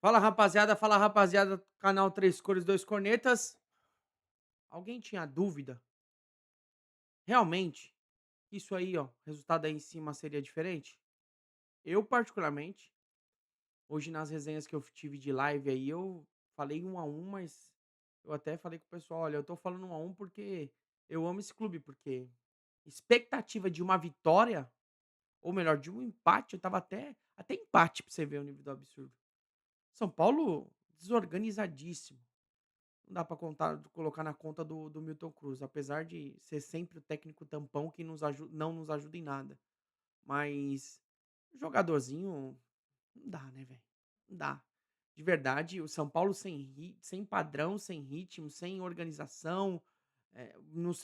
Fala rapaziada, canal Três Cores, Dois Cornetas. Alguém tinha dúvida? Realmente, isso aí, ó, resultado aí em cima seria diferente? Eu, particularmente, hoje nas resenhas que eu tive de live aí, eu falei 1 a 1, mas eu até falei com o pessoal, olha, eu tô falando 1 a 1 porque eu amo esse clube, porque expectativa de uma vitória, ou melhor, de um empate, eu tava até empate pra você ver o nível do absurdo. São Paulo desorganizadíssimo. Não dá pra colocar na conta do Milton Cruz, apesar de ser sempre o técnico tampão que não nos ajuda em nada. Mas jogadorzinho não dá, né, velho? Não dá. De verdade, o São Paulo sem padrão, sem ritmo, sem organização,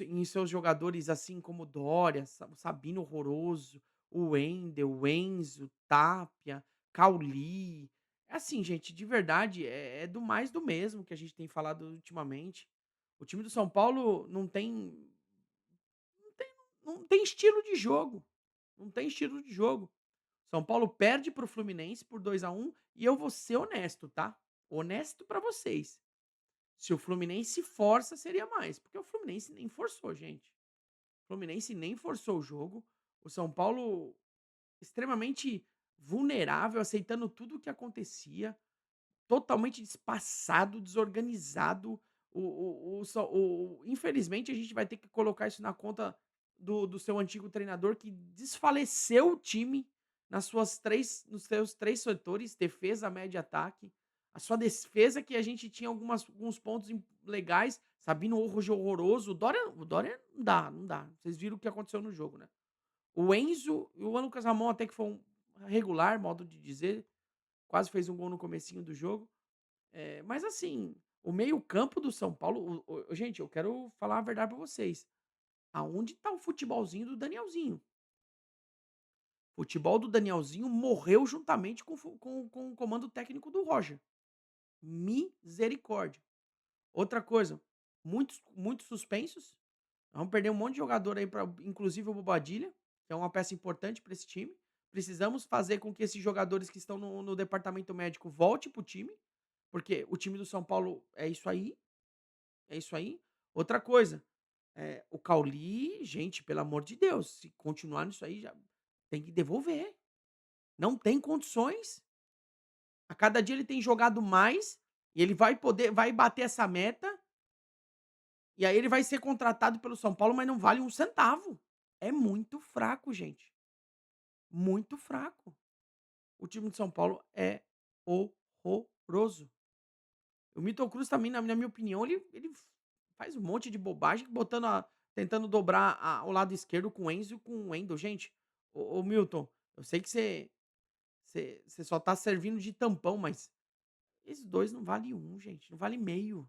em seus jogadores, assim como o Dória, o Sabino horroroso, o Wendel, o Enzo, Tapia, Cauli. É assim, gente, de verdade, é do mais do mesmo que a gente tem falado ultimamente. O time do São Paulo não tem, não tem estilo de jogo. Não tem estilo de jogo. São Paulo perde para o Fluminense por 2 a 1 e eu vou ser honesto, tá? Honesto pra vocês. Se o Fluminense força, seria mais, porque o Fluminense nem forçou, gente. O Fluminense nem forçou o jogo. O São Paulo extremamente vulnerável, aceitando tudo o que acontecia, totalmente despassado, desorganizado. Infelizmente, a gente vai ter que colocar isso na conta do seu antigo treinador que desfaleceu o time nos seus três setores, defesa, média e ataque. A sua defesa, que a gente tinha alguns pontos legais, Sabino hoje horroroso. O Dória não dá, não dá. Vocês viram o que aconteceu no jogo, né? O Enzo e o Lucas Ramon até que foi um regular, modo de dizer. Quase fez um gol no comecinho do jogo. Mas assim, o meio-campo do São Paulo, gente, eu quero falar a verdade pra vocês. Aonde tá o futebolzinho do Danielzinho? O futebol do Danielzinho morreu juntamente com o comando técnico do Roger. Misericórdia. Outra coisa, muitos suspensos. Vamos perder um monte de jogador aí, inclusive o Bobadilha, que é uma peça importante para esse time. Precisamos fazer com que esses jogadores que estão no departamento médico voltem pro time, porque o time do São Paulo é isso aí. É isso aí. Outra coisa, o Cauli, gente, pelo amor de Deus, se continuar nisso aí, já tem que devolver. Não tem condições. A cada dia ele tem jogado mais e ele vai bater essa meta, e aí ele vai ser contratado pelo São Paulo, mas não vale um centavo. É muito fraco, gente. Muito fraco. O time de São Paulo é horroroso. O Milton Cruz também, na minha opinião, ele faz um monte de bobagem, tentando dobrar o lado esquerdo com o Enzo e com o Wendel. Gente, ô Milton, eu sei que você só tá servindo de tampão, mas esses dois não vale um, gente, não vale meio.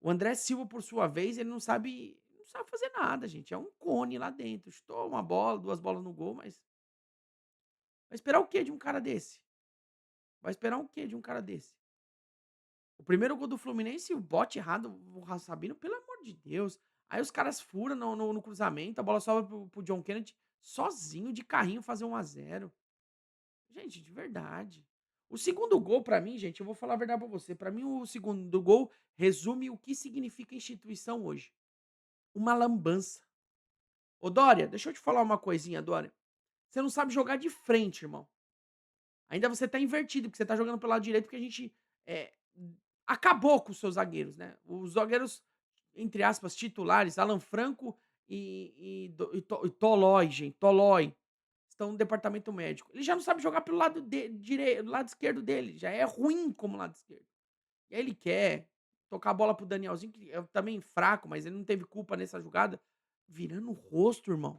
O André Silva, por sua vez, ele não sabe fazer nada, gente. É um cone lá dentro. Chutou uma bola, 2 bolas no gol, mas vai esperar o quê de um cara desse? Vai esperar o quê de um cara desse? O primeiro gol do Fluminense, o bote errado, o Sabino, pelo amor de Deus. Aí os caras furam no cruzamento, a bola sobra pro John Kennedy sozinho, de carrinho, fazer 1 a 0. Gente, de verdade. O segundo gol, pra mim, gente, eu vou falar a verdade pra você. Pra mim, o segundo gol resume o que significa instituição hoje. Uma lambança. Ô, Dória, deixa eu te falar uma coisinha, Dória. Você não sabe jogar de frente, irmão. Ainda você tá invertido, porque você tá jogando pelo lado direito, porque a gente eh, acabou com os seus zagueiros, né. Os zagueiros, entre aspas, titulares, Alan Franco e Tolói, gente, Tolói, estão no departamento médico. Ele já não sabe jogar pelo lado esquerdo dele, já é ruim como lado esquerdo. E aí ele quer tocar a bola pro Danielzinho, que é também fraco, mas ele não teve culpa nessa jogada, virando o rosto, irmão.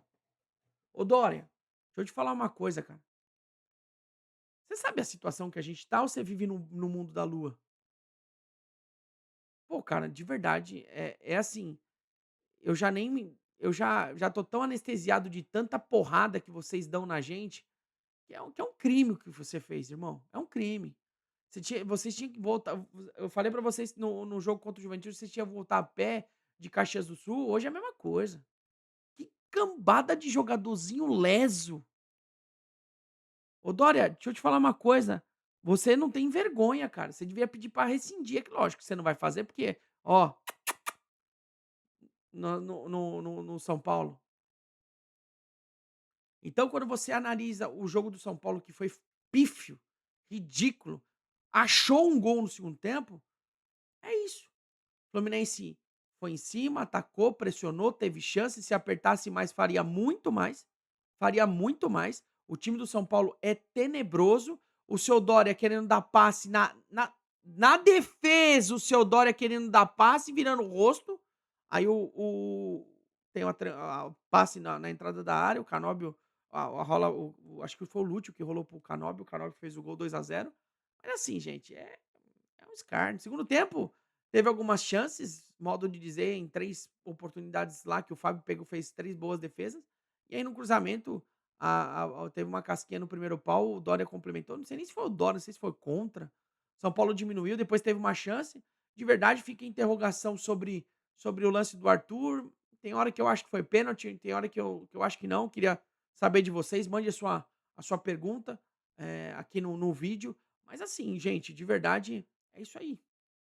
Ô Dória, deixa eu te falar uma coisa, cara. Você sabe a situação que a gente tá ou você vive no mundo da lua? Pô, cara, de verdade, é assim, eu já tô tão anestesiado de tanta porrada que vocês dão na gente, que é um crime o que você fez, irmão, é um crime. Vocês tinham que voltar. Eu falei pra vocês no jogo contra o Juventude, vocês tinham que voltar a pé de Caxias do Sul, hoje é a mesma coisa. Que cambada de jogadorzinho leso. Ô Dória, deixa eu te falar uma coisa. Você não tem vergonha, cara. Você devia pedir pra rescindir. É que lógico que você não vai fazer, porque, ó, no São Paulo. Então, quando você analisa o jogo do São Paulo, que foi pífio, ridículo, achou um gol no segundo tempo, é isso. O Fluminense foi em cima, atacou, pressionou, teve chance. Se apertasse mais, faria muito mais. Faria muito mais. O time do São Paulo é tenebroso. O seu Dória querendo dar passe na defesa. O seu Dória querendo dar passe, virando o rosto. Aí tem passe na entrada da área. O Canóbio rola. Acho que foi o Lúcio que rolou pro Canóbio. O Canóbio fez o gol 2-0. Mas assim, gente, é um escárnio. Segundo tempo, teve algumas chances, modo de dizer, em 3 oportunidades lá que o Fábio pegou, fez 3 boas defesas. E aí no cruzamento, teve uma casquinha no primeiro pau, o Dória complementou. Não sei nem se foi o Dória, não sei se foi contra. São Paulo diminuiu, depois teve uma chance. De verdade, fica interrogação sobre o lance do Arthur. Tem hora que eu acho que foi pênalti, tem hora que eu acho que não. Queria saber de vocês. Mande a sua pergunta aqui no vídeo. Mas assim, gente, de verdade, é isso aí.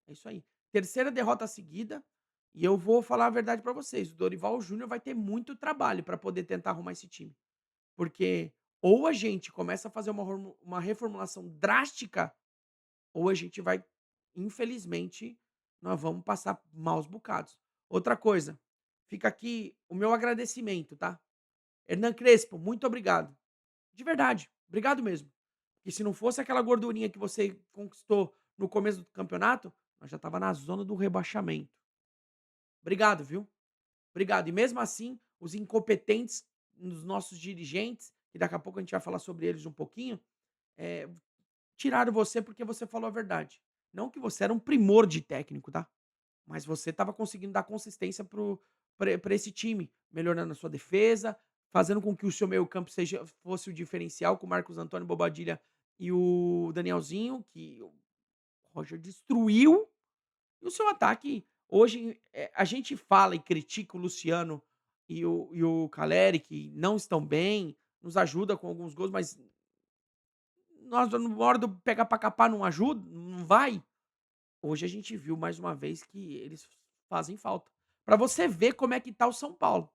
É isso aí. Terceira derrota seguida, e eu vou falar a verdade pra vocês, o Dorival Júnior vai ter muito trabalho pra poder tentar arrumar esse time. Porque ou a gente começa a fazer uma reformulação drástica, ou a gente vai, infelizmente, nós vamos passar maus bocados. Outra coisa, fica aqui o meu agradecimento, tá? Hernan Crespo, muito obrigado. De verdade, obrigado mesmo. E se não fosse aquela gordurinha que você conquistou no começo do campeonato, nós já estava na zona do rebaixamento. Obrigado, viu? Obrigado. E mesmo assim, os incompetentes nos nossos dirigentes, que daqui a pouco a gente vai falar sobre eles um pouquinho, eh, tiraram você porque você falou a verdade. Não que você era um primor de técnico, tá? Mas você estava conseguindo dar consistência para esse time, melhorando a sua defesa, fazendo com que o seu meio-campo fosse o diferencial com o Marcos Antônio Bobadilha e o Danielzinho, que o Roger destruiu. E o seu ataque, hoje, a gente fala e critica o Luciano e o Caleri, que não estão bem, nos ajuda com alguns gols, mas nós, na hora do pegar pra capar, não ajuda, não vai. Hoje a gente viu mais uma vez que eles fazem falta. Pra você ver como é que tá o São Paulo.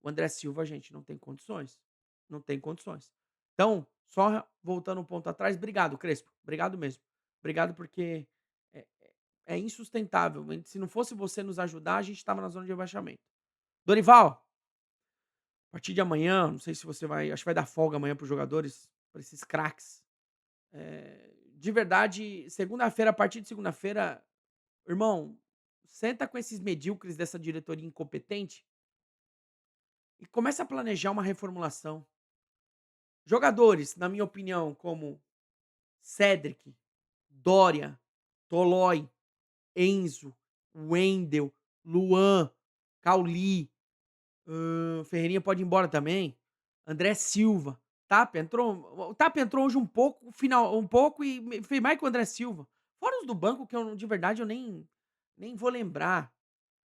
O André Silva, gente, não tem condições. Não tem condições. Então, só voltando um ponto atrás, obrigado, Crespo. Obrigado mesmo. Obrigado porque é, é insustentável. Se não fosse você nos ajudar, a gente estava na zona de rebaixamento. Dorival, a partir de amanhã, não sei se você vai. Acho que vai dar folga amanhã para os jogadores, para esses craques. De verdade, segunda-feira, a partir de segunda-feira, irmão, senta com esses medíocres dessa diretoria incompetente e começa a planejar uma reformulação. Jogadores, na minha opinião, como Cedric, Dória, Tolói, Enzo, Wendel, Luan, Cauli, Ferreirinha pode ir embora também. André Silva. Tapia entrou. O Tapia entrou hoje um pouco, um pouco e fez mais que o André Silva. Fora os do banco, que eu, de verdade, eu nem vou lembrar.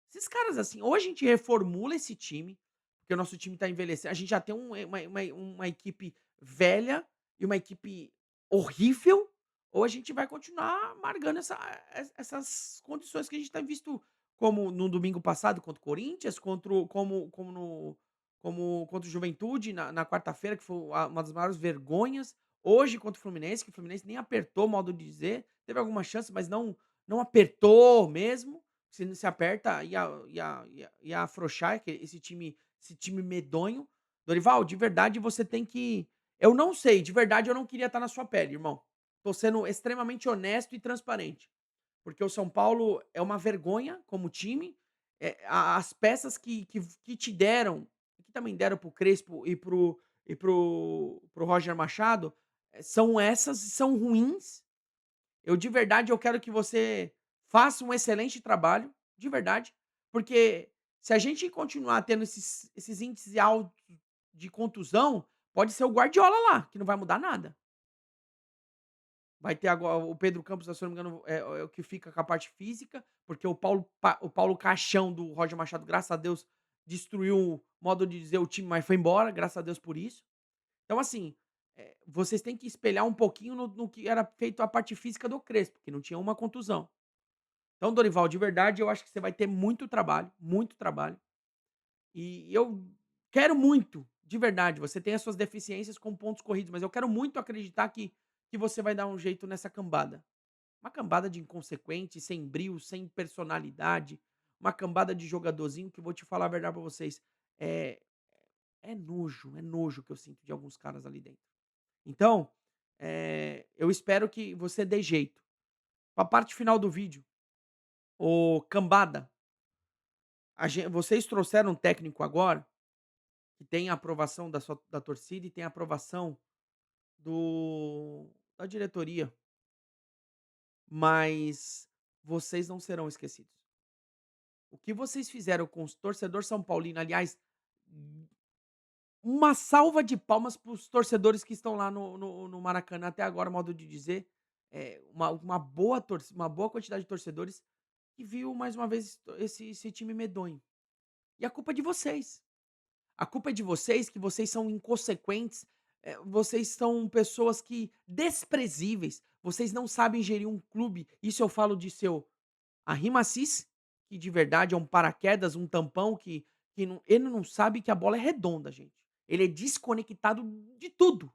Esses caras, assim, ou a gente reformula esse time, porque o nosso time tá envelhecendo. A gente já tem uma equipe velha e uma equipe horrível, ou a gente vai continuar amargando essas condições que a gente tem visto, como no domingo passado contra o Corinthians, como contra o Juventude na quarta-feira, que foi uma das maiores vergonhas. Hoje contra o Fluminense, que o Fluminense nem apertou, modo de dizer. Teve alguma chance, mas não apertou mesmo. Se não se aperta, ia afrouxar esse time medonho. Dorival, de verdade você tem que. Eu não sei, de verdade eu não queria estar na sua pele, irmão. Tô sendo extremamente honesto e transparente. Porque o São Paulo é uma vergonha como time. As peças que te deram, que também deram pro Crespo e pro Roger Machado, são essas, são ruins. Eu de verdade eu quero que você faça um excelente trabalho, de verdade, porque se a gente continuar tendo esses índices altos de contusão, pode ser o Guardiola lá, que não vai mudar nada. Vai ter agora o Pedro Campos, se eu não me engano, é o que fica com a parte física, porque o Paulo Caixão do Roger Machado, graças a Deus, destruiu o modo de dizer o time, mas foi embora, graças a Deus por isso. Então, assim, vocês têm que espelhar um pouquinho no que era feito a parte física do Crespo, que não tinha uma contusão. Então, Dorival, de verdade, eu acho que você vai ter muito trabalho, muito trabalho. E eu quero muito, de verdade, você tem as suas deficiências com pontos corridos, mas eu quero muito acreditar que você vai dar um jeito nessa cambada. Uma cambada de inconsequente, sem brio, sem personalidade, uma cambada de jogadorzinho que eu vou te falar a verdade pra vocês, é é nojo que eu sinto de alguns caras ali dentro. Então, eu espero que você dê jeito. A parte final do vídeo, ô cambada, vocês trouxeram um técnico agora que tem a aprovação da torcida e tem a aprovação da diretoria, mas vocês não serão esquecidos. O que vocês fizeram com os torcedor são paulino, aliás, uma salva de palmas para os torcedores que estão lá no Maracanã até agora, modo de dizer, uma boa quantidade de torcedores que viu mais uma vez esse time medonho. E a culpa é de vocês. A culpa é de vocês, que vocês são inconsequentes, vocês são pessoas que desprezíveis, vocês não sabem gerir um clube. Isso eu falo de seu Arrim Assis, que de verdade é um paraquedas, um tampão que não, ele não sabe que a bola é redonda, gente. Ele é desconectado de tudo.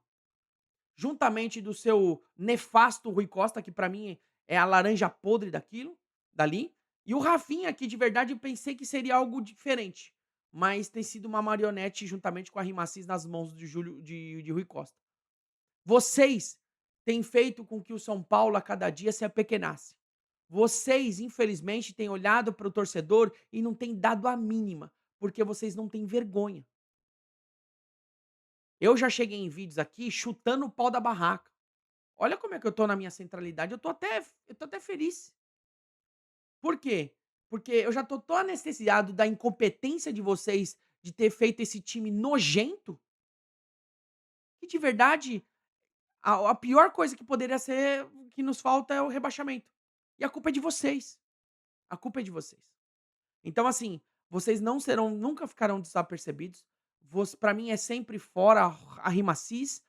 Juntamente do seu nefasto Rui Costa, que pra mim é a laranja podre dali. E o Rafinha, que de verdade eu pensei que seria algo diferente. Mas tem sido uma marionete juntamente com a Rimacis nas mãos de Rui Costa. Vocês têm feito com que o São Paulo a cada dia se apequenasse. Vocês, infelizmente, têm olhado para o torcedor e não têm dado a mínima, porque vocês não têm vergonha. Eu já cheguei em vídeos aqui chutando o pau da barraca. Olha como é que eu tô na minha centralidade, eu tô até feliz. Por quê? Porque eu já tô tão anestesiado da incompetência de vocês de ter feito esse time nojento, que de verdade a pior coisa que poderia ser que nos falta é o rebaixamento. E a culpa é de vocês, a culpa é de vocês. Então assim, vocês não serão nunca ficarão desapercebidos, pra mim é sempre fora a Rimacis.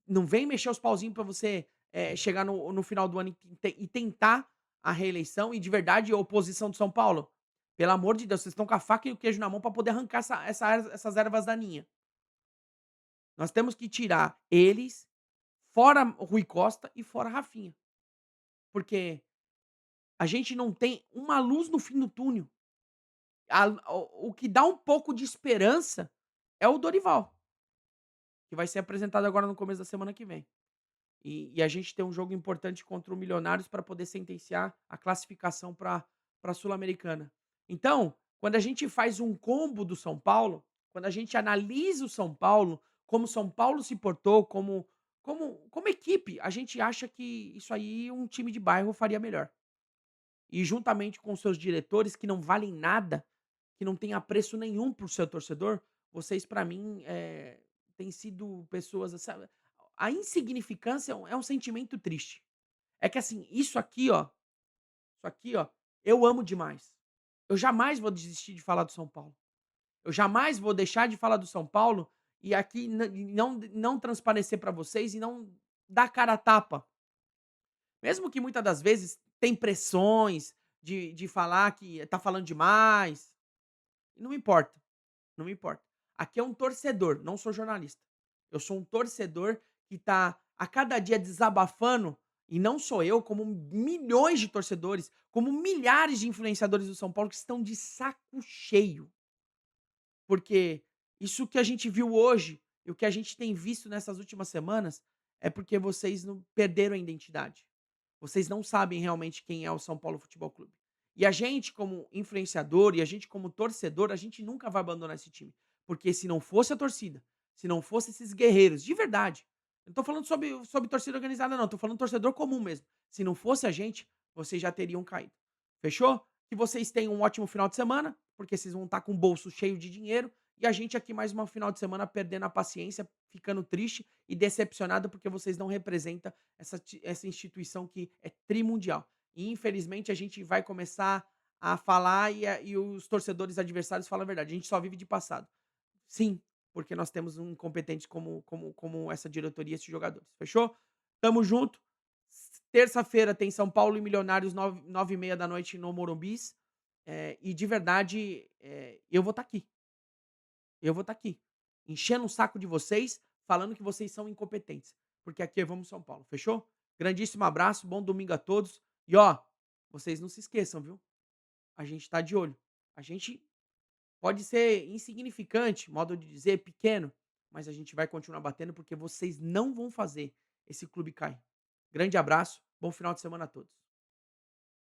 Não vem mexer os pauzinhos pra você, chegar no final do ano e tentar a reeleição. E de verdade, oposição de São Paulo, pelo amor de Deus, vocês estão com a faca e o queijo na mão pra poder arrancar essas ervas daninha. Nós temos que tirar eles, fora o Rui Costa e fora Rafinha, porque a gente não tem uma luz no fim do túnel. O que dá um pouco de esperança é o Dorival, que vai ser apresentado agora no começo da semana que vem. E a gente tem um jogo importante contra o Milionários para poder sentenciar a classificação para a Sul-Americana. Então, quando a gente faz um combo do São Paulo, quando a gente analisa o São Paulo, como o São Paulo se portou, como equipe, a gente acha que isso aí um time de bairro faria melhor. E juntamente com seus diretores, que não valem nada, que não têm apreço nenhum por seu torcedor, vocês, para mim, têm sido pessoas, sabe, a insignificância é um sentimento triste. É que assim, isso aqui ó, eu amo demais. Eu jamais vou desistir de falar do São Paulo. Eu jamais vou deixar de falar do São Paulo e aqui não transparecer para vocês e não dar cara a tapa. Mesmo que muitas das vezes tem pressões de falar que tá falando demais, não me importa, não me importa. Aqui é um torcedor, não sou jornalista. Eu sou um torcedor que tá a cada dia desabafando, e não sou eu, como milhões de torcedores, como milhares de influenciadores do São Paulo que estão de saco cheio. Porque isso que a gente viu hoje e o que a gente tem visto nessas últimas semanas é porque vocês não perderam a identidade. Vocês não sabem realmente quem é o São Paulo Futebol Clube. E a gente, como influenciador, e a gente, como torcedor, a gente nunca vai abandonar esse time. Porque se não fosse a torcida, se não fosse esses guerreiros, de verdade, eu não tô falando sobre torcida organizada, não, tô falando torcedor comum mesmo. Se não fosse a gente, vocês já teriam caído. Fechou? Que vocês tenham um ótimo final de semana, porque vocês vão estar com o bolso cheio de dinheiro. E a gente aqui mais um final de semana perdendo a paciência, ficando triste e decepcionado porque vocês não representam essa instituição que é trimundial. E infelizmente a gente vai começar a falar e os torcedores adversários falam a verdade. A gente só vive de passado. Sim, porque nós temos um incompetentes como essa diretoria, esses jogadores. Fechou? Tamo junto. Terça-feira tem São Paulo e Milionários, 9h30 no Morumbis. E de verdade, eu vou estar aqui. Eu vou estar aqui, enchendo o saco de vocês, falando que vocês são incompetentes, porque aqui é Vamos São Paulo, fechou? Grandíssimo abraço, bom domingo a todos. E ó, vocês não se esqueçam, viu? A gente tá de olho. A gente pode ser insignificante, modo de dizer, pequeno, mas a gente vai continuar batendo porque vocês não vão fazer esse clube cair. Grande abraço, bom final de semana a todos.